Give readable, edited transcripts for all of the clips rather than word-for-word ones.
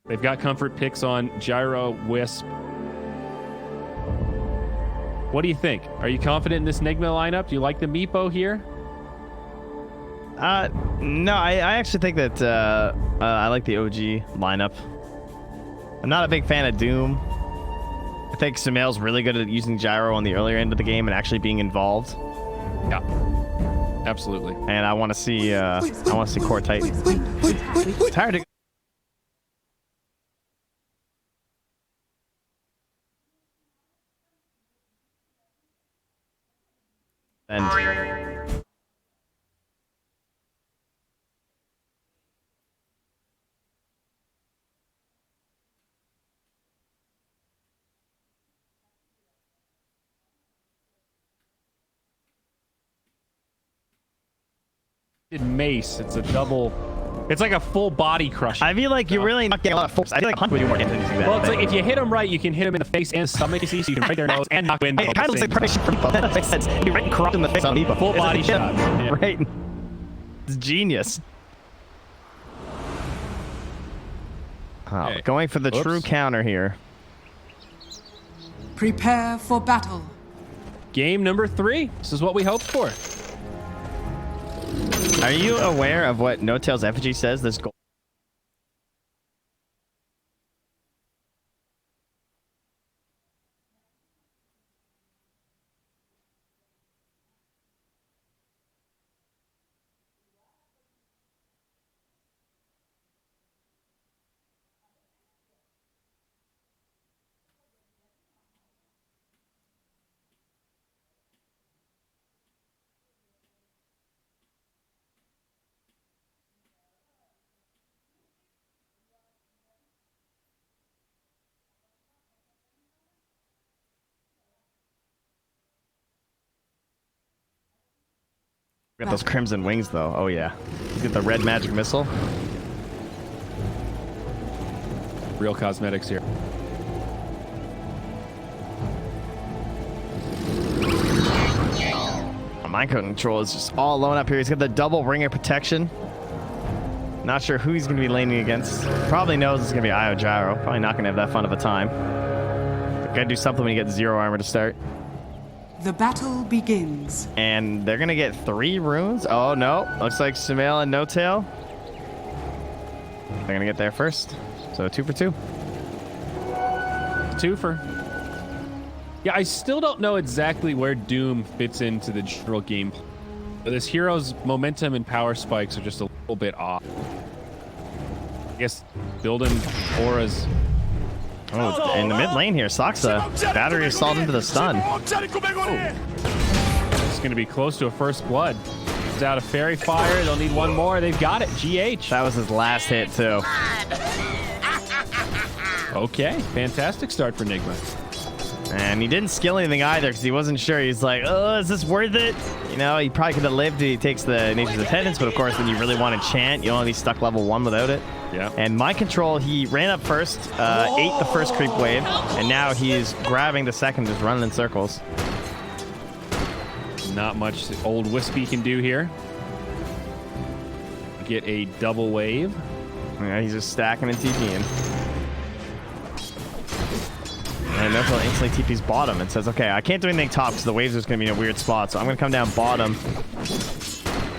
They've got comfort picks on Gyro, Wisp. What do you think? Are you confident in this Nigma lineup? Do you like the Meepo here? No, I actually think that I like the OG lineup. I'm not a big fan of Doom. I think Sumail's really good at using Gyro on the earlier end of the game and actually being involved. Yeah, absolutely. And I want to see Core Titan. Tired of. And mace. It's a double. It's like a full body crush. I feel like you really not getting a lot of force. I feel like Hunt would do more damage than using that. Well, it's like if you hit him right, you can hit him in the face and stomach. You see, so you can break their nose and knock wind. It kind of looks like perfect for Meepo. That makes sense. Be right and corrupt in the face on Meepo. Full body shot. Yeah. Right. It's genius. Oh, Okay. going for the true counter here. Prepare for battle. Game number 3. This is what we hoped for. Are you aware of what No Tail's effigy says? This goal. Got those crimson wings, though. Oh, yeah. Look at the red magic missile. Real cosmetics here. Mind control is just all alone up here. He's got the double ringer protection. Not sure who he's going to be laning against. Probably knows it's going to be Io Gyro. Probably not going to have that fun of a time. Got to do something when you get 0 armor to start. The battle begins. And they're going to get 3 runes. Oh, no. Looks like Sumail and No Tail. They're going to get there first. So 2 for 2. 2 for. Yeah, I still don't know exactly where Doom fits into the general game. This hero's momentum and power spikes are just a little bit off. I guess building auras. Oh, in the mid lane here, Saksa. Battery assault into the stun. It's going to be close to a first blood. It's out of Fairy Fire. They'll need one more. They've got it. GH. That was his last hit, too. Okay, fantastic start for Nigma. And he didn't skill anything either because he wasn't sure. He's like, oh, is this worth it? You know, he probably could have lived. He takes the Nature's Attendance, but of course, when you really want to chant, you only be stuck level 1 without it. Yeah. And Mind Control, he ran up first, ate the first creep wave, and now he's grabbing the second, just running in circles. Not much the old Wispy can do here. Get a double wave. Yeah, he's just stacking and TPing. And No Tail instantly TP's bottom and says, okay, I can't do anything top because the waves is going to be in a weird spot, so I'm going to come down bottom.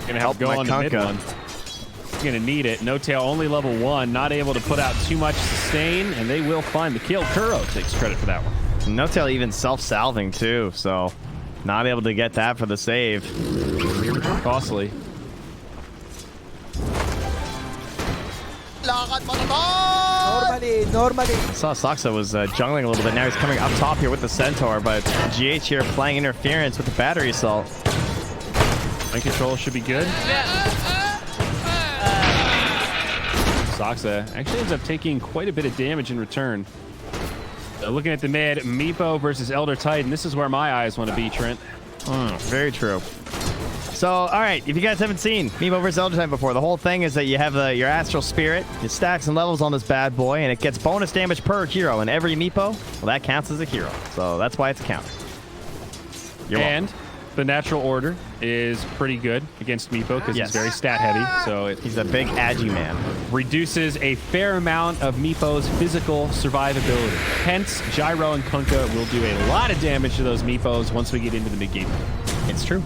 Gonna help go on the mid one. He's gonna need it. No Tail only level 1, not able to put out too much sustain, and they will find the kill. Kuro takes credit for that one. No Tail even self-salving too, so not able to get that for the save. Costly. Normally. I saw Saksa was jungling a little bit. Now he's coming up top here with the Centaur, but GH here playing interference with the battery assault. Mind control should be good. Saksa actually ends up taking quite a bit of damage in return. Looking at the mid, Meepo versus Elder Titan. This is where my eyes want to be, Trent. Very true. So, all right, if you guys haven't seen Meepo vs. Elder Titan before, the whole thing is that you have your Astral Spirit, you stack some levels on this bad boy, and it gets bonus damage per hero. And every Meepo, well, that counts as a hero. So that's why it's a counter. You're welcome. the natural order is pretty good against Meepo because Yes. he's very stat heavy. So it He's a big agi man. reduces a fair amount of Meepo's physical survivability. Hence, Gyro and Kunkka will do a lot of damage to those Meepos once we get into the mid-game. It's true.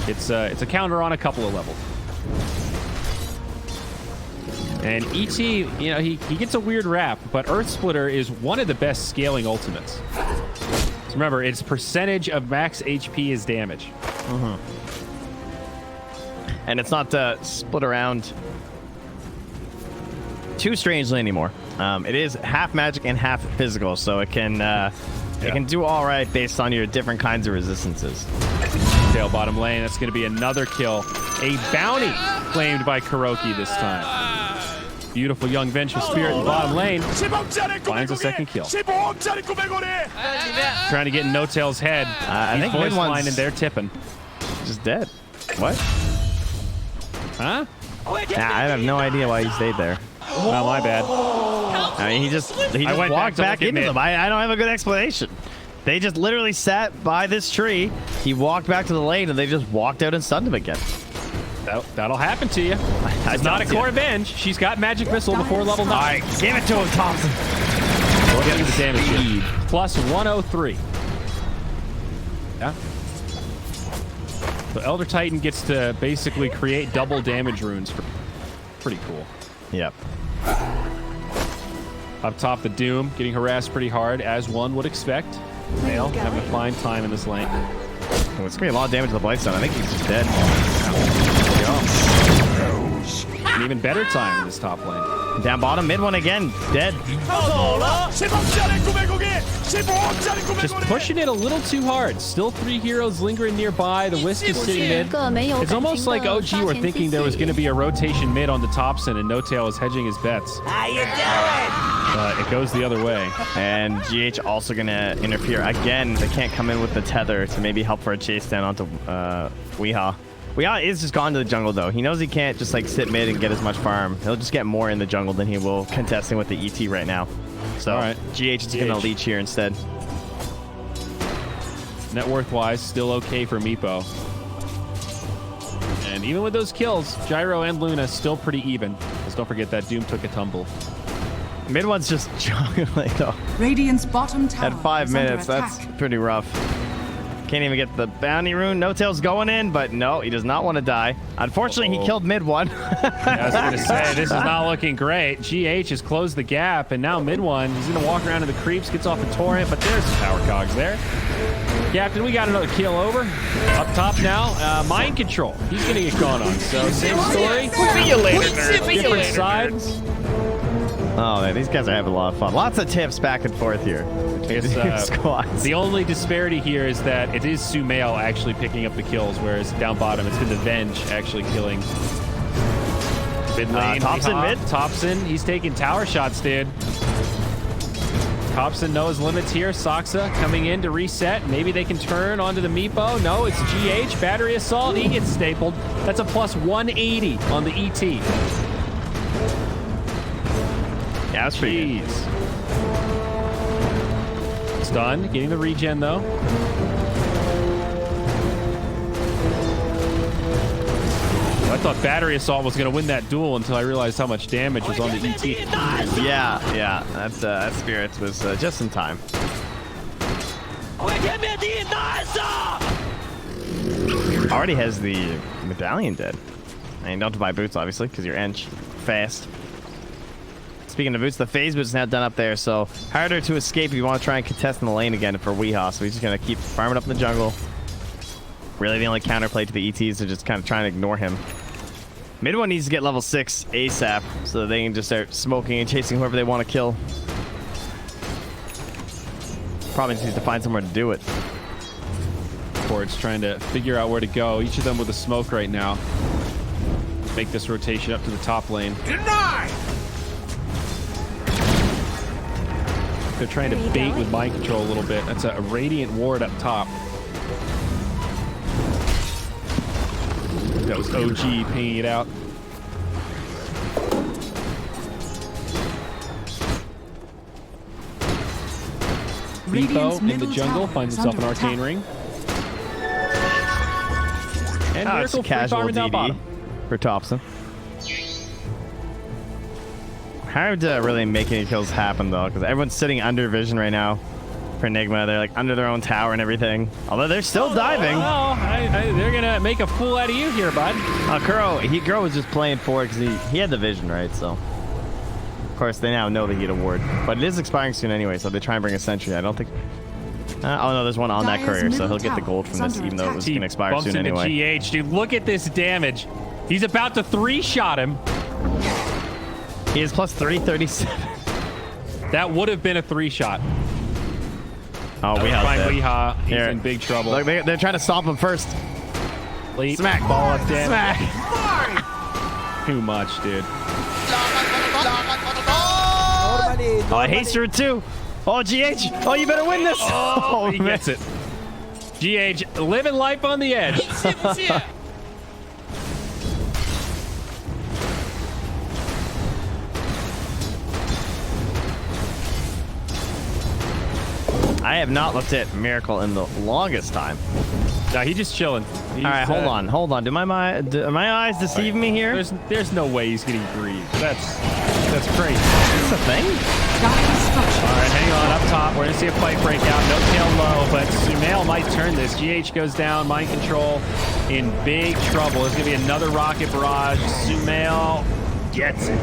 It's a counter on a couple of levels. And ET, you know, he gets a weird rap, but Earth Splitter is one of the best scaling ultimates. So remember, its percentage of max HP is damage. And it's not split around too strangely anymore. It is half magic and half physical, so it can do all right based on your different kinds of resistances. Tail bottom lane, that's going to be another kill. A bounty claimed by Kuroki this time. Beautiful young Vengeful Spirit in the bottom lane. Finds a second kill. Trying to get in No Tail's head. I think voice Mid-one's line and they're tipping. just dead. What? Huh? Nah, I have no idea why he stayed there. Oh, my bad. I mean, he just went walked back back to look at into mid. them. I don't have a good explanation. They just literally sat by this tree. He walked back to the lane, and they just walked out and stunned him again. That'll happen to you. It's not a core Venge. She's got Magic Missile before level 9. All right, give it to him, Thompson. We'll get you the damage here. Plus 103. Yeah. So Elder Titan gets to basically create double damage runes. Pretty cool. Yep. Up top, the Doom getting harassed pretty hard, as one would expect. Male having a fine time in this lane. Well, it's going to be a lot of damage to the Blightstone. I think he's just dead. An even better time in this top lane. Down bottom, mid one again, dead. Just pushing it a little too hard. Still 3 heroes lingering nearby. The Wisp is sitting mid. It's almost like OG were thinking there was going to be a rotation mid onto Thompson and No Tail was hedging his bets. How you doing? It goes the other way. And GH also going to interfere. Again, they can't come in with the tether to maybe help for a chase down onto Weehaw. Weehaw is just gone to the jungle, though. He knows he can't just, like, sit mid and get as much farm. He'll just get more in the jungle than he will contesting with the ET right now. So, all right. GH is going to leech here instead. Net worth-wise, still okay for Meepo. And even with those kills, Gyro and Luna still pretty even. Because don't forget that Doom took a tumble. Mid one's just juggling, though. Radiant's bottom tower At 5 is under minutes, that's attack. pretty rough. Can't even get the bounty rune. No Tail's going in, but no, he does not want to die. Unfortunately, he killed mid one. I was going to say, this is not looking great. GH has closed the gap, and now mid one, he's going to walk around to the creeps, gets off the torrent, but there's some power cogs there. Captain, we got another kill over. Up top now, mind control. He's going to get gone on. So, same story. See you later, nerd. See you Different later, sides. Oh, man, these guys are having a lot of fun. Lots of tips back and forth here. It's, Squads. the only disparity here is that it is Sumail actually picking up the kills, whereas down bottom it's been the Venge actually killing. Mid lane, Thompson mid. Thompson, he's taking tower shots, dude. Thompson knows limits here. Saksa coming in to reset. Maybe they can turn onto the Meepo. No, it's GH. Battery Assault. He gets stapled. That's a plus 180 on the ET. Yeah, that's pretty good. Jeez. Stun, getting the regen though. I thought Battery Assault was going to win that duel until I realized how much damage was on the ET. Yeah. That Spirit was just in time. Already has the medallion dead. I mean, don't have to buy boots, obviously, because you're ench fast. Speaking of boots, the phase boot is now done up there, so harder to escape if you want to try and contest in the lane again for Weehaw. So he's just going to keep farming up in the jungle. Really, the only counterplay to the ETs are just kind of trying to ignore him. Mid one needs to get level 6 ASAP so that they can just start smoking and chasing whoever they want to kill. Probably just needs to find somewhere to do it. Ford's trying to figure out where to go. Each of them with a smoke right now. Make this rotation up to the top lane. Deny! They're trying to bait with mind control a little bit. That's a Radiant Ward up top. That was OG pinging it out. Radiant's Meepo in the middle jungle tower finds is himself an under arcane attack. ring. And Oh, it's Miracle a free casual farming down DD bottom. for Thompson. Hard to really make any kills happen though, because everyone's sitting under vision right now for Nigma. They're like under their own tower and everything. Although they're still diving. Oh, they're gonna make a fool out of you here, bud. Kuro was just playing for it because he had the vision, right? So of course they now know they get a ward, but it is expiring soon anyway. So they try and bring a sentry. I don't think. Oh no, there's one on that courier, so he'll get the gold from this, even though it was gonna expire Bumps soon into anyway. GH, dude. Look at this damage. He's about to 3-shot him. He is plus 337. That would have been a 3-shot. Oh, Weeha's Fine, dead. Weeha. He's Here. in big trouble. Look, they're trying to stop him first. Late Smack. ball of damage. Smack. Too much, dude. Oh, I hate her too. Oh, GH. Oh, you better win this. Oh, he man. gets it. GH, living life on the edge. I have not looked at Miracle in the longest time. Nah, he's just chilling. All right, hold on. Do my eyes deceive me here? There's no way he's getting grieved. That's crazy. That's a thing. All right, hang on. Up top, we're gonna see a fight break out. No tail low, but Sumail might turn this. GH goes down. Mind control in big trouble. There's gonna be another rocket barrage. Sumail gets it.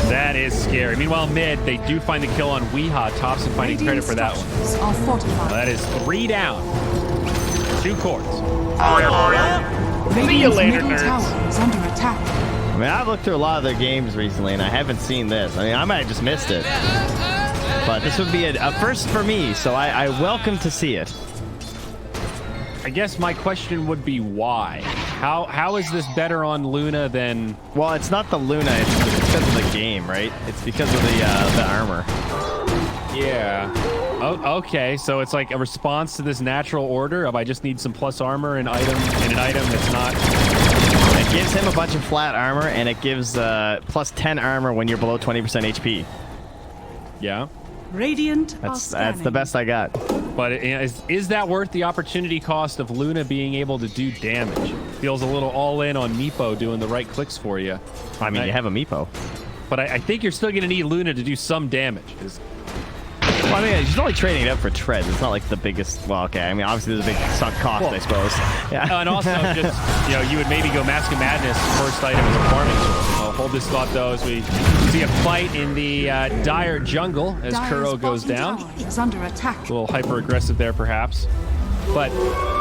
That is scary. Meanwhile, mid, they do find the kill on Weeha. Thompson finding credit for that one. Are fortified. That is 3 down. 2 cores. Radiant's later, middle nerds. tower is under attack. I mean, I've looked through a lot of their games recently, and I haven't seen this. I mean, I might have just missed it. But this would be a first for me, so I welcome to see it. I guess my question would be why? How is this better on Luna than... Well, it's not the Luna, it's because of the game, right? It's because of the armor. Yeah. Oh, okay, so it's like a response to this natural order of I just need some plus armor and an item that's not... It gives him a bunch of flat armor, and it gives plus 10 armor when you're below 20% HP. Yeah. Radiant are That's scanning. the best I got. But is that worth the opportunity cost of Luna being able to do damage? Feels a little all in on Meepo doing the right clicks for you. I mean, you have a Meepo. But I think you're still going to need Luna to do some damage. Well, I mean, she's only trading it up for treads. It's not like the biggest. Well, okay. I mean, obviously, there's a big sunk cost, I suppose. Yeah. And also, just you would maybe go Mask of Madness first item as a farming tool. I'll hold this thought though as we see a fight in the dire jungle as Dire's Kuro goes bottom down. tower is under attack. A little hyper aggressive there, perhaps. But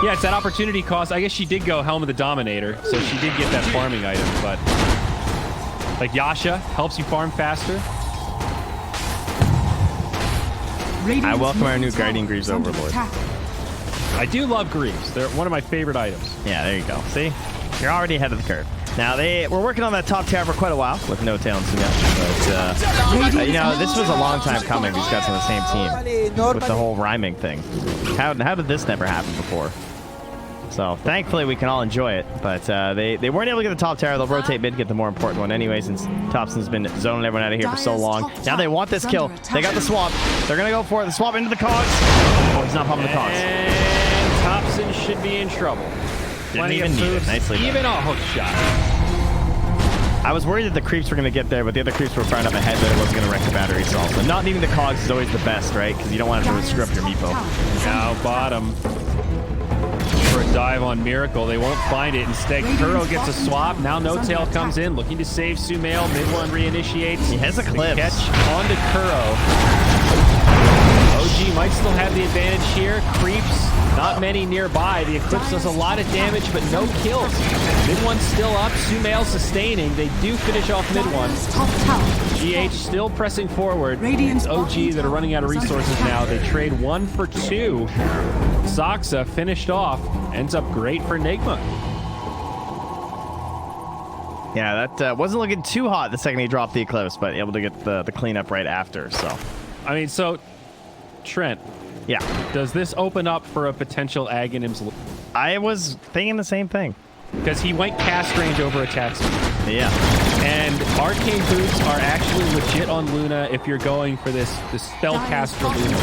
yeah, it's that opportunity cost. I guess she did go Helm of the Dominator, so she did get that farming item. But like Yasha helps you farm faster. Radiant's I welcome our new middle Guardian tower Greaves is under Overlord. attack. I do love Greaves. They're one of my favorite items. Yeah, there you go. See? You're already ahead of the curve. Now, we're working on that top tower for quite a while with No Tail and Sumail. But, this was a long time coming. These guys on the same team with the whole rhyming thing. How did this never happen before? So, thankfully, we can all enjoy it. But they weren't able to get the top tower. They'll rotate mid, get the more important one anyway, since Thompson's been zoning everyone out of here for so long. Now they want this kill. They got the swap. They're going to go for it. The swap into the cogs. Oh, he's not popping the cogs. And Thompson should be in trouble. Didn't Plenty even of need it. moves, Nicely done. even a hook shot. I was worried that the creeps were going to get there, but the other creeps were far enough ahead that it wasn't going to wreck the battery cell. So not needing the cogs is always the best, right? Because you don't want to screw up your Meepo. Now bottom for a dive on Miracle. They won't find it. Instead, Kuro gets a swap. Now No Tail comes in, looking to save Sumail. Mid one reinitiates. He has a The clip. catch onto Kuro. OG might still have the advantage here. Creeps, not many nearby. The Eclipse does a lot of damage, but no kills. Mid one's still up. Sumail sustaining. They do finish off mid one. Top tower. GH still pressing forward. Radiant's It's OG that are running out of resources now. They trade 1 for 2. Soxa finished off. Ends up great for Nigma. Yeah, that wasn't looking too hot the second he dropped the Eclipse, but able to get the cleanup right after, so. I mean, so, Trent, Yeah, does this open up for a potential Aghanims? I was thinking the same thing. Because he went cast range over attack speed. Yeah. And arcane boots are actually legit on Luna if you're going for this spell cast for Luna.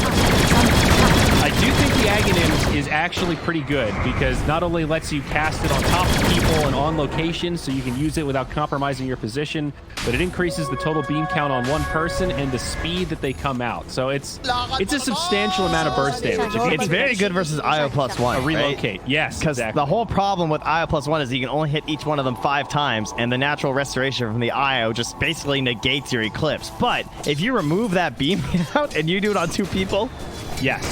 I do think the Aghanim's is actually pretty good because not only lets you cast it on top of people and on location so you can use it without compromising your position, but it increases the total beam count on one person and the speed that they come out. So it's a substantial amount of burst damage. If you It's very good versus IO plus one. relocate. Yes, Because exactly. the whole problem with IO plus one is you can only hit each one of them 5 times, and the natural restoration from the IO just basically negates your Eclipse. But if you remove that beam out and you do it on 2 people, Yes.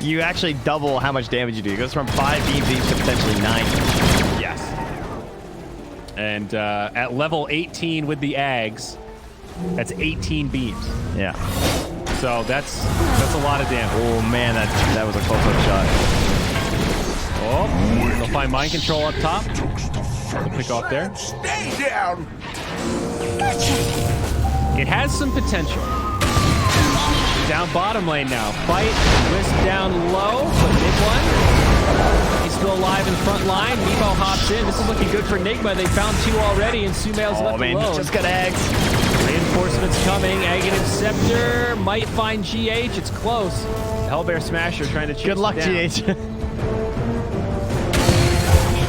you actually double how much damage you do. It goes from 5 beams each to potentially 9. Yes. And at level 18 with the Ags, that's 18 beams. Yeah. So that's a lot of damage. Oh man, that was a close-up shot. Oh, they'll find mind control up top. They'll pick off there. Stay down. It has some potential. Down bottom lane now. Fight, Wisp down low, but mid one. He's still alive in the front line. Meepo hops in. This is looking good for Nigma. They found 2 already, and Sumail's Oh left man, alone. he just got eggs. Reinforcements coming. Aghanim Scepter might find GH. It's close. Hellbear Smasher trying to chase Good luck, it down. GH.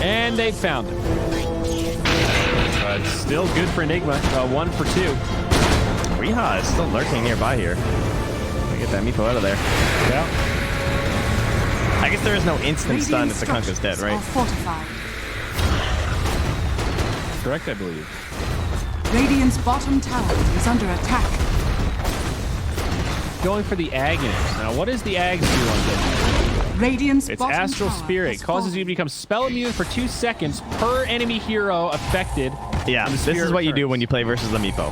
And they found it. But still good for Nigma. 1 for 2. Weeha is still lurking nearby here. Get that Meepo out of there. Yeah. I guess there is no instant stun Radiant if the Kunkka's dead, structures right? are fortified. Correct, I believe. Radiant's bottom tower is under attack. Going for the Aghanim's. Now, what does the Ags do on this? Radiant's It's bottom Astral tower Spirit. has Causes you to fallen. become spell immune for 2 seconds per enemy hero affected. Yeah, and the this spirit is what you do returns. when you play versus the Meepo.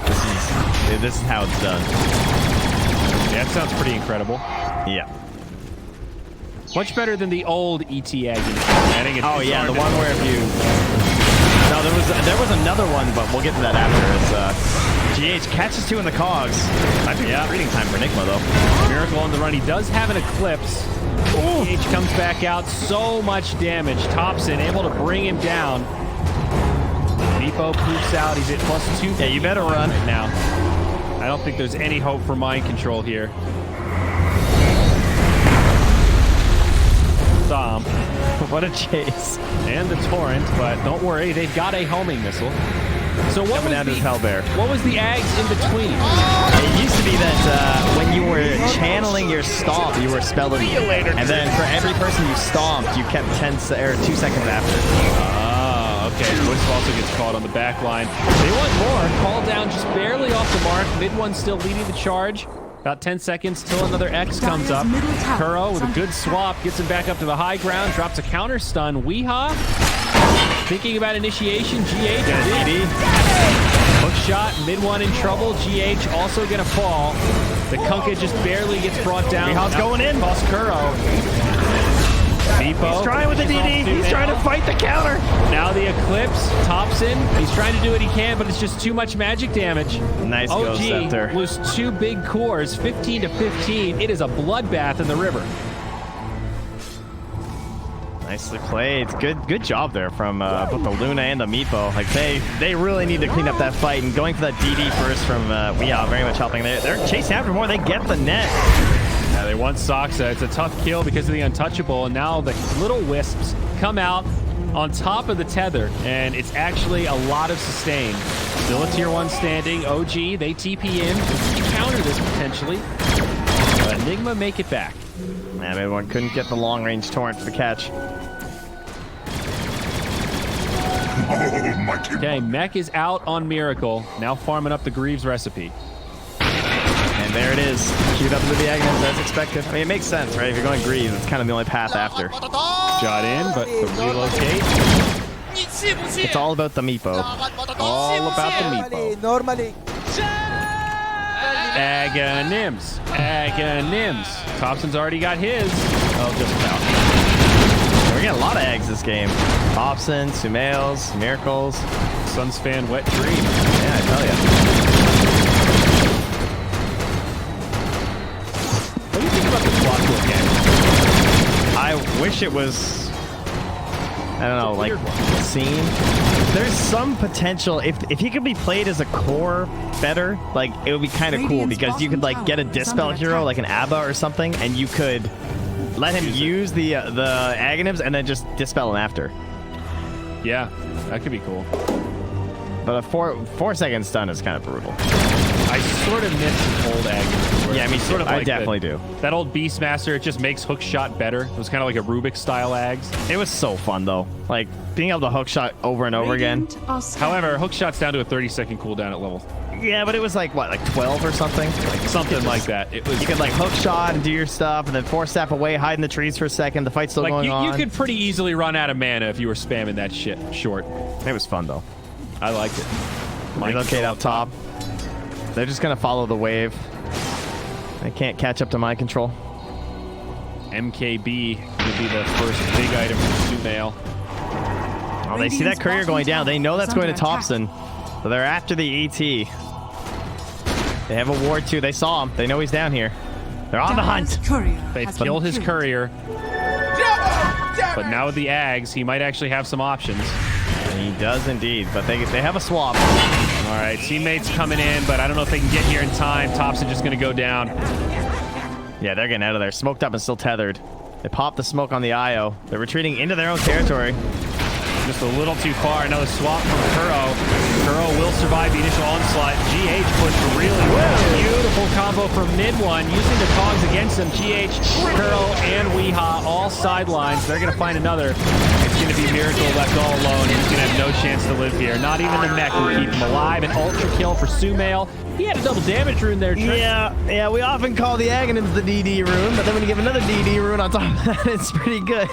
This is how it's done. Yeah, that sounds pretty incredible. Yeah. Much better than the old ET Aghanim. Oh yeah, the one where if you... No, there was another one, but we'll get to that after. It's GH catches 2 in the cogs. Might be reading time for Nigma though. Miracle on the run. He does have an Eclipse. GH comes back out. So much damage. Thompson able to bring him down. Meepo poops out. He's at +2. Yeah, you better run right now. I don't think there's any hope for mind control here. Dom. What a chase. And the Torrent, but don't worry, they've got a homing missile. So what Coming was down to the his Hellbear. What was the Ags in between? It used to be that when you were channeling your stomp, you were spell immune. And then for every person you stomped, you kept 2 seconds after. Ah, okay. Wisp also gets caught on the back line. They want more. Call down just barely off the mark. Mid one still leading the charge. About 10 seconds till another X comes up. middle tower Kuro with is a good under swap gets him back up to the high ground. Drops a counter stun. Weeha thinking about initiation. GH. DD. Hook shot. Mid one in trouble. GH also gonna fall. The Kunkka just barely gets brought down. Weeha's going in. Cost Kuro. Meepo. He's trying with the DD. He's trying to fight the counter. Now the Eclipse. Thompson. He's trying to do what he can, but it's just too much magic damage. Nice go, OG Scepter. lose 2 big cores, 15 to 15. It is a bloodbath in the river. Nicely played. Good job there from both the Luna and the Meepo. Like they really need to clean up that fight, and going for that DD first from Weeha very much helping. They're chasing after more. They get the net. Yeah, they want Soxa. It's a tough kill because of the untouchable, and now the little wisps come out on top of the tether, and it's actually a lot of sustain. Still a tier 1 standing. OG, they TP in. You counter this potentially. But Nigma make it back. Man, everyone couldn't get the long-range torrent for the catch. Okay, Mech is out on Miracle. Now farming up the Greaves recipe. And there it is. Queued up with the Aghanim's as expected. I mean, it makes sense, right? If you're going Greaves, it's kind of the only path after. Shot in, but the relocate. It's all about the Meepo. All about the Meepo. Normally. Aghanims. Aghanims. Thompson's already got his. Oh, just about. We're getting a lot of eggs this game. Thompson, Sumails, Miracles. Sunspan Wet Dream. Yeah, I tell you. What do you think about the clock again? I wish it was, I don't know, like Weird one. seen. There's some potential if he could be played as a core better, like it would be kind of cool Radiant's because you could like get a bottom tower is dispel under hero attack. like an Abba or something, and you could let him use the Aghanims and then just dispel him after. Yeah, that could be cool. But a 4 second stun is kind of brutal. I sort of miss old Agnes. Yeah, I mean, sort of. I like definitely do. That old Beastmaster, it just makes hook shot better. It was kind of like a Rubik style Ags. It was so fun though. Like being able to hook shot over and over again. Radiant are scanning. However, hook shot's down to a 30-second cooldown at level. Yeah, but it was like what, like 12 or something? Like Something like that. It was. you could like hook shot and do your stuff, and then 4-step away, hide in the trees for a second. The fight's still Like going on. you could pretty easily run out of mana if you were spamming that shit short. It was fun though. I liked it. Relocate up top. They're just gonna follow the wave. They can't catch up to mind control. MKB would be the first big item from Sumail. Oh, they see that courier going down. They know that's going to Thompson. So they're after the ET. They have a ward too. They saw him. They know he's down here. They're on the Dire's hunt. courier They've has been killed his killed. courier, but now with the Ags, he might actually have some options. He does indeed, but they have a swap. All right, teammates coming in, but I don't know if they can get here in time. Thompson just going to go down. Yeah, they're getting out of there. Smoked up and still tethered. They pop the smoke on the IO. They're retreating into their own territory. Just a little too far. Another swap from Kuro. Kuro will survive the initial onslaught. GH pushed really well. Beautiful combo from mid one. Using the cogs against him. GH, Kuro, and Weehaw all sidelines. They're going to find another. It's going to be Miracle left all alone. He's going to have no chance to live here. Not even the mech will keep him alive. An ultra kill for Sumail. He had a double damage rune there, Trent. Yeah, we often call the Aghanims the DD rune, but then when you give another DD rune on top of that, it's pretty good.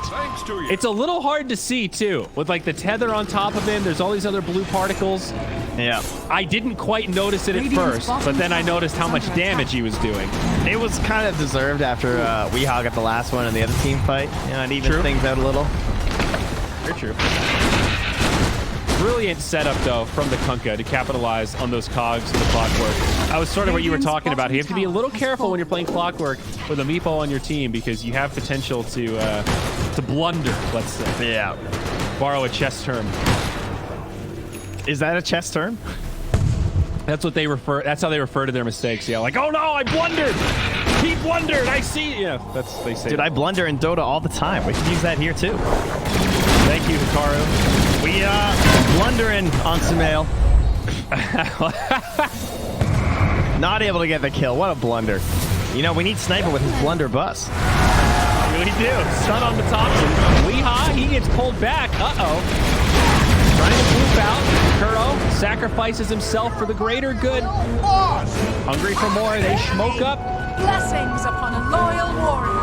It's a little hard to see, too. With, like, the tether on top of him, there's all these other blue particles. Yeah. I didn't quite notice it at first, but then I noticed how much damage he was doing. It was kind of deserved after Weehaw got the last one in the other team fight. You know, it evens things out a little. Very true. Brilliant setup, though, from the Kunkka to capitalize on those cogs and the clockwork. That was sort of what you were talking about. You have to be a little careful when you're playing clockwork with a meepo on your team because you have potential to blunder, let's say. Yeah. Borrow a chess term. Is that a chess term? That's what they refer. That's how they refer to their mistakes. Yeah, like, oh no, I blundered. He blundered. I see. Yeah, that's they say. Dude, I blunder in Dota all the time. We can use that here too. Thank you, Hikaru. We blundering on Sumail. Not able to get the kill. What a blunder. You know, we need Sniper with his blunder bus. Really do. Stun on the Thompson. Weehaw, he gets pulled back. Uh-oh. Trying to loop out. Kuro sacrifices himself for the greater good. Hungry for more. They smoke up. Blessings upon a loyal warrior.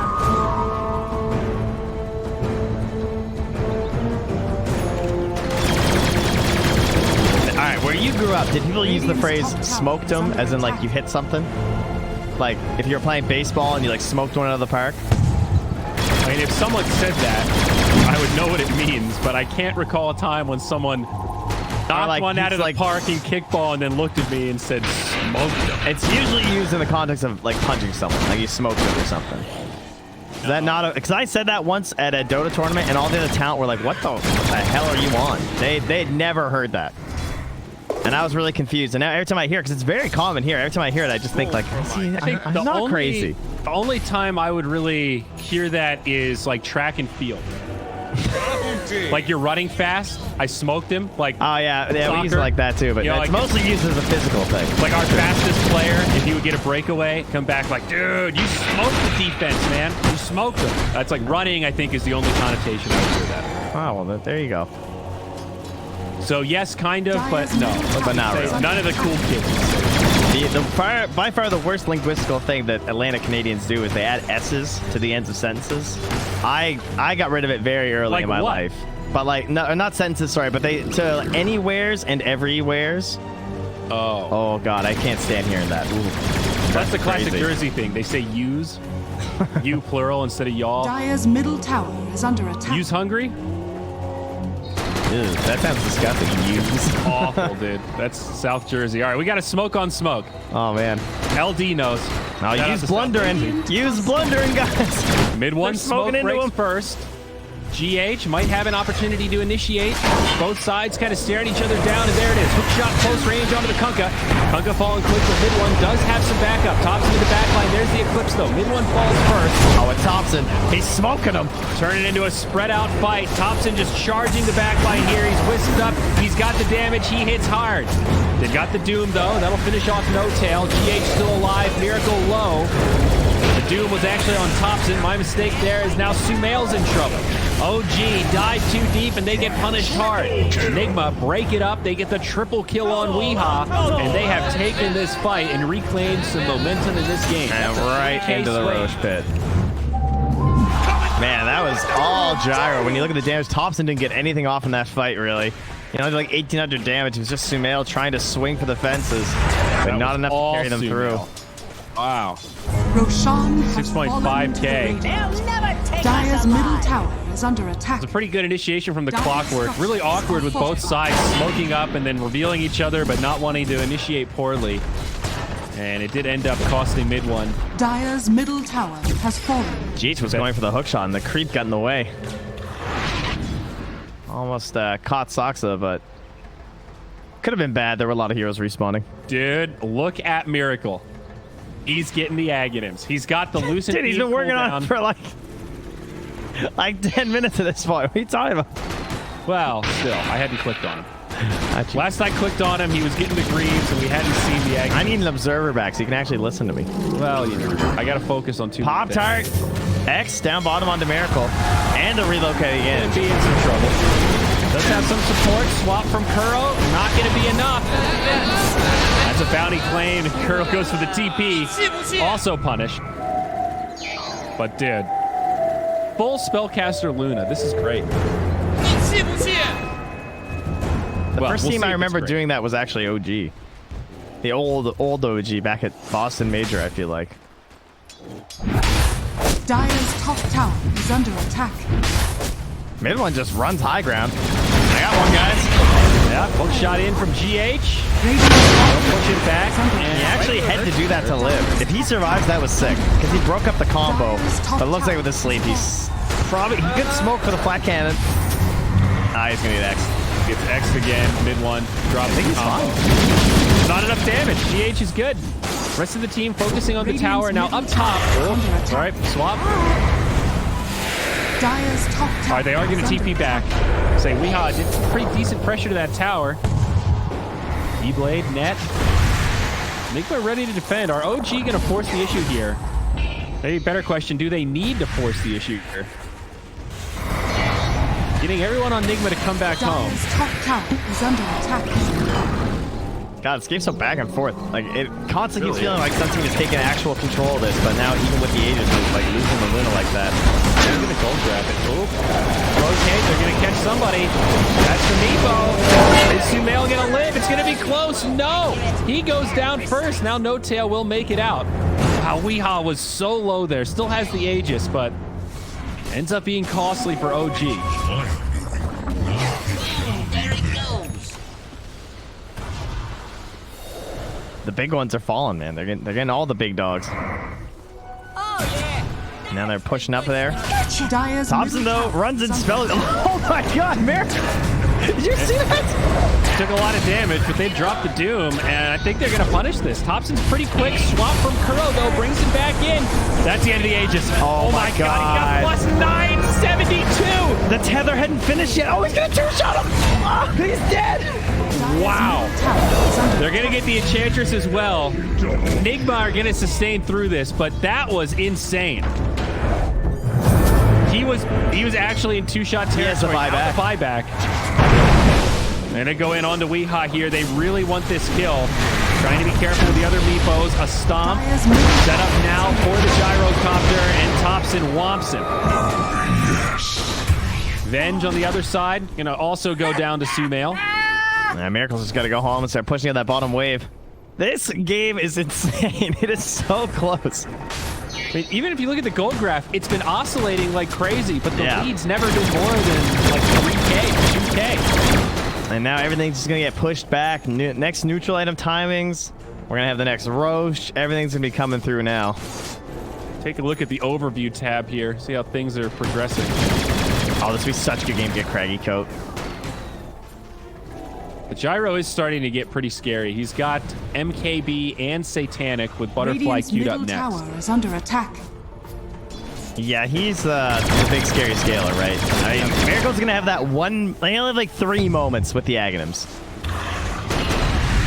All right, where you grew up, did people use the phrase smoked them as in like you hit something? Like if you were playing baseball and you like smoked one out of the park? I mean, if someone said that, I would know what it means, but I can't recall a time when someone knocked like, one out of the like, park in kickball and then looked at me and said, smoked them. It's usually used in the context of like punching someone, like you smoked them or something. Is that not a... Because I said that once at a Dota tournament and all the other talent were like, what the hell are you on? They'd never heard that. And I was really confused. And now every time I hear it, because it's very common here, every time I hear it, I just think like, see, I'm not crazy. The only time I would really hear that is like track and field. Like you're running fast. I smoked him. Like oh yeah, we use it soccer. like that too. But You know, it's like, mostly used as a physical thing. Like our fastest player, if he would get a breakaway, come back like, dude, you smoked the defense, man. You smoked him. That's like running. I think is the only connotation I would hear that. Oh well, there you go. So yes, kind of, but no. But not really. None of the cool kids. By far the worst linguistical thing that Atlantic Canadians do is they add S's to the ends of sentences. I got rid of it very early Like in my what? life. But like, no, not sentences, sorry, but they to anywheres and everywheres. Oh god, I can't stand hearing that. Ooh, that's the classic crazy. Jersey thing. They say use, you plural instead of y'all. Dire's middle tower is under attack. Use hungry? Ew, that sounds disgusting. Use. Awful, dude. That's South Jersey. All right, we got a smoke on smoke. Oh man. LD knows. Now Shout out use to blundering. Use blundering, guys. Mid one They're smoke smoking into breaks him. first. GH might have an opportunity to initiate. Both sides kind of staring each other down, and there it is. Hook shot close range onto the Kunkka. Kunkka falling quick, but mid one does have some backup. Thompson to the back line. There's the Eclipse, though. Mid one falls first. Oh, and Thompson, he's smoking him. Turning into a spread out fight. Thompson just charging the back line here. He's whisked up. He's got the damage. He hits hard. They've got the Doom, though. That'll finish off No Tail. GH still alive. Miracle low. The Doom was actually on Thompson. My mistake there is now Sumail's in trouble. OG dive too deep and they get punished hard. Nigma break it up. They get the triple kill on Weehaw, and they have taken this fight and reclaimed some momentum in this game. And right into the Roche pit. Man, that was all Gyro. When you look at the damage, Thompson didn't get anything off in that fight, really. You know, like 1,800 damage. It was just Sumail trying to swing for the fences, but not enough to carry them through. Wow. Roshan has 6.5K. Dire's middle tower is under attack. It's a pretty good initiation from the Clockwork. Really awkward with both sides smoking up and then revealing each other, but not wanting to initiate poorly. And it did end up costing mid one. Dire's middle tower has fallen. Jeets was going for the hook shot, and the creep got in the way. Almost caught Soxa, but could have been bad. There were a lot of heroes respawning. Dude, look at Miracle. He's getting the Aghanims. He's got the Lucent. Dude, he's been working on it for like 10 minutes at this point. What are you talking about? Well, still, I hadn't clicked on him. Last I clicked on him, he was getting the Greaves, and we hadn't seen the Aghanims. I need an observer back so you can actually listen to me. Well, you know, I got to focus on two. Pop-Tart, X down bottom onto Miracle, and a relocating in. Be in some trouble. Does have some support. Swap from Kuro. Not going to be enough. That's a bounty claim. And Kuro goes for the TP. Also punished. But dude, full spellcaster Luna. This is great. The first team I remember doing that was actually OG. The old OG back at Boston Major, I feel like. Dire's top tower is under attack. Mid one just runs high ground. I got one, guys. Yeah, hook shot in from GH. Push it back. And he actually had to do that to live. If he survives, that was sick. Because he broke up the combo. But it looks like with his sleep, he could smoke for the flat cannon. Ah, he's going to get X. Gets X'd again. Mid one. Drops the combo. Not enough damage. GH is good. Rest of the team focusing on the tower. Now up top. All right, swap. Dire's top tower. All right, they are going to TP back. Say, Weehaw did pretty decent pressure to that tower. E-Blade, net. Nigma ready to defend. Are OG going to force the issue here? Maybe better question, do they need to force the issue here? Getting everyone on Nigma to come back home. Dire's top tower is under attack. God, this game's so back and forth. Like, it constantly keeps feeling like some team is taking actual control of this, but now even with the Aegis, it's like losing the Luna like that. They're going to gold grab it. Oop. Okay, they're going to catch somebody. That's the Meepo. Is Sumail going to live? It's going to be close. No! He goes down first. Now No Tail will make it out. Wow, Weehaw was so low there. Still has the Aegis, but ends up being costly for OG. The big ones are falling, man. They're getting all the big dogs. Now they're pushing up there. Dire's Thompson, though, runs and spells. Oh my god, Miracle! Did you see that? Took a lot of damage, but they dropped the Doom, and I think they're going to punish this. Thompson's pretty quick. Swap from Kuro, though, brings him back in. That's the end of the Aegis. Oh my god. He got plus 972. The tether hadn't finished yet. Oh, he's going to two-shot him. Oh, he's dead. Wow. They're going to get the Enchantress as well. Nigma are going to sustain through this, but that was insane. He was actually in two-shot territory. Yes, the buyback. And they go in onto Weehaw here. They really want this kill. Trying to be careful with the other Meepos. A stomp set up now for the Gyrocopter, and Thompson whomps him. Venge on the other side. Gonna also go down to Sumail. Miracle's just got to go home and start pushing at that bottom wave. This game is insane. It is so close. I mean, even if you look at the gold graph, it's been oscillating like crazy, but the lead's never been more than like 3K, 2K. And now everything's just going to get pushed back. Next neutral item timings. We're going to have the next Roche. Everything's going to be coming through now. Take a look at the overview tab here. See how things are progressing. Oh, this would be such a good game to get Craggy Coat. The Gyro is starting to get pretty scary. He's got MKB and Satanic with Butterfly Radiant's queued up middle next. tower is under attack. Yeah, he's the big scary scaler, right? I mean, Miracle's gonna have that one. They only have like 3 moments with the Aghanims.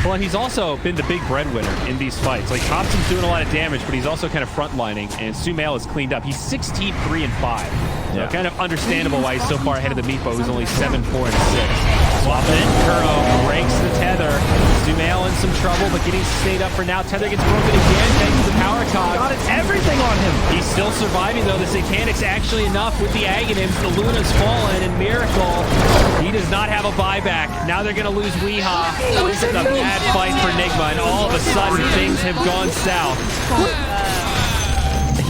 Well, he's also been the big breadwinner in these fights. Like, Thompson's doing a lot of damage, but he's also kind of frontlining, and Sumail is cleaned up. He's 16-3 and 5. So Yeah. kind of understandable why he's so far ahead of the Meepo, who's only 7-4 and 6. Swap in, Kuro breaks the tether. Sumail in some trouble, but getting stayed up for now. Tether gets broken again, thanks to the power cog. God, it's everything on him. He's still surviving, though. The Satanic's actually enough with the Aghanims. The Luna's fallen, and Miracle, he does not have a buyback. Now they're going to lose Weehaw. This is a bad fight for Nigma, and all of a sudden, things have gone south.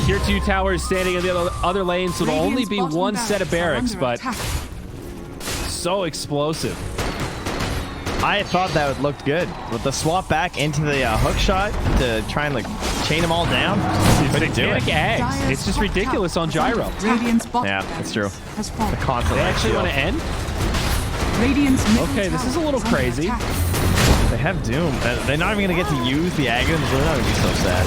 Tier 2 tower is standing in the other lane, so it'll only be one set of barracks, but so explosive. I thought that would look good with the swap back into the hook shot to try and like chain them all down. Couldn't do it. Satanic eggs. It's just ridiculous on Gyro. Radiant's bottom Yeah, that's true. has fallen. Constant. They actually want to end? Radiant's middle Okay, this is a tower little under crazy. attack. They have Doom. They're not even gonna get to use the Aghanims. They're not gonna be so sad.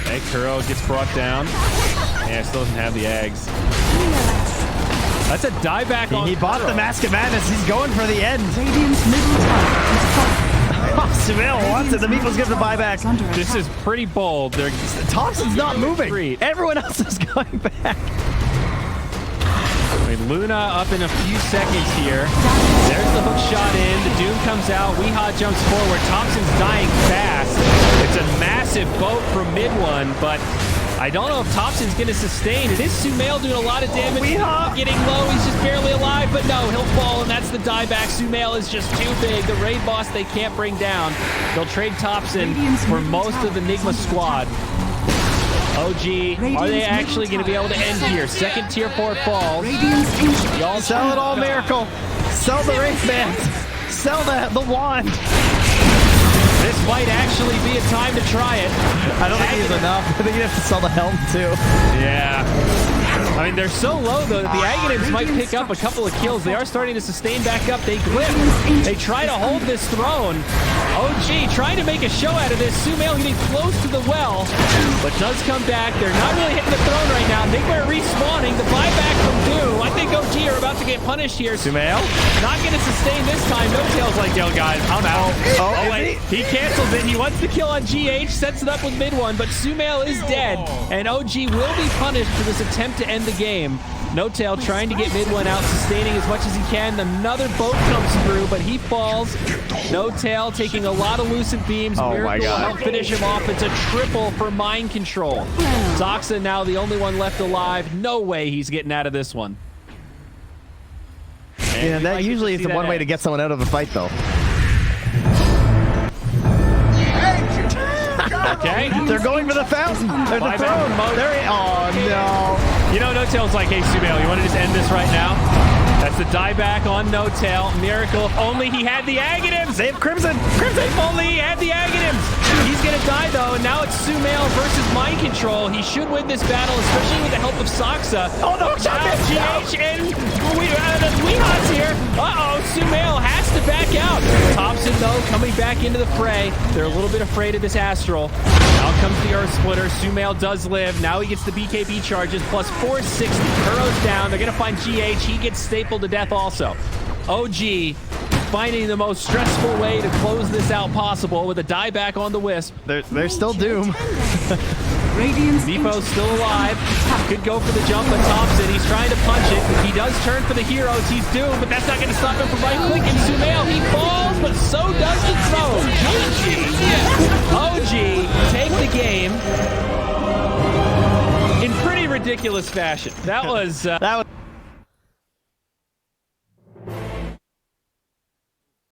Okay, Kuro gets brought down. Yeah, still doesn't have the eggs. That's a dieback on He bought Kuro. the Mask of Madness. He's going for the end. Radiant's middle tower is fallen. Sumail wants it. The Meeple's giving the buyback. Under This attack. is pretty bold. They're Thompson's not moving. Retreat. Everyone else is going back. I mean, Luna up in a few seconds here. There's the hook shot in. The Doom comes out. Weehaw jumps forward. Thompson's dying fast. It's a massive boat from mid one, but I don't know if Thompson's going to sustain. It is Sumail doing a lot of damage. Weehaw! Getting low. He's just barely alive, but no, he'll fall, and that's the dieback. Sumail is just too big. The raid boss they can't bring down. They'll trade Thompson for most of the Nigma squad. OG, are they actually going to be able to end here? Second tier 4 falls. Radiant's ancient. Y'all Sell it all, Miracle. Sell the ring band. Sell the wand. This might actually be a time to try it. I don't think he's enough. I think you have to sell the helm too. Yeah. I mean, they're so low, though, that the Aghanims might pick up a couple of kills. They are starting to sustain back up. They clip. They try to hold this throne. OG trying to make a show out of this. Sumail getting close to the well, but does come back. They're not really hitting the throne right now. Nigma respawning. The buyback from Doom. I think OG are about to get punished here. Sumail? Not going to sustain this time. No Tail's like, yo, guys, I'm out. Oh, wait. He cancels it. He wants the kill on GH, sets it up with mid one, but Sumail is dead, and OG will be punished for this attempt to end the game. No Tail trying to get mid one out, sustaining as much as he can. Another boat comes through, but he falls. No Tail taking a lot of lucent beams. Oh Miracle my will God. help finish him off. It's a triple for mind control. Zoxa now the only one left alive. No way he's getting out of this one. Yeah, that usually is the one way to to get someone out of a fight, though. Okay. They're going for the fountain. There's the Buyback throne. remote. Oh, no. You know, No Tail's like, hey, Sumail, you want to just end this right now? That's the dieback on No Tail. Miracle, if only he had the Aghanims. They have Crimson. If only he had the Aghanims. He's going to die, though, and now it's Sumail versus Mind Control. He should win this battle, especially with the help of Soxa. Oh, no. Now GH and Weeha's here. Uh-oh, Sumail has to back out. Thompson, though, coming back into the fray. They're a little bit afraid of this Astral. Now comes the Earth Splitter. Sumail does live. Now he gets the BKB charges, plus 460. Kuro's down. They're going to find GH. He gets stapled to death also. OG finding the most stressful way to close this out possible with a dieback on the Wisp. They're still Doom. Radiant's Meepo's still alive. Could go for the jump on Thompson. He's trying to punch it. He does turn for the heroes. He's doomed, but that's not going to stop him from right-clicking Sumail. He falls, but so does the throne. OG take the game in pretty ridiculous fashion. That was... That was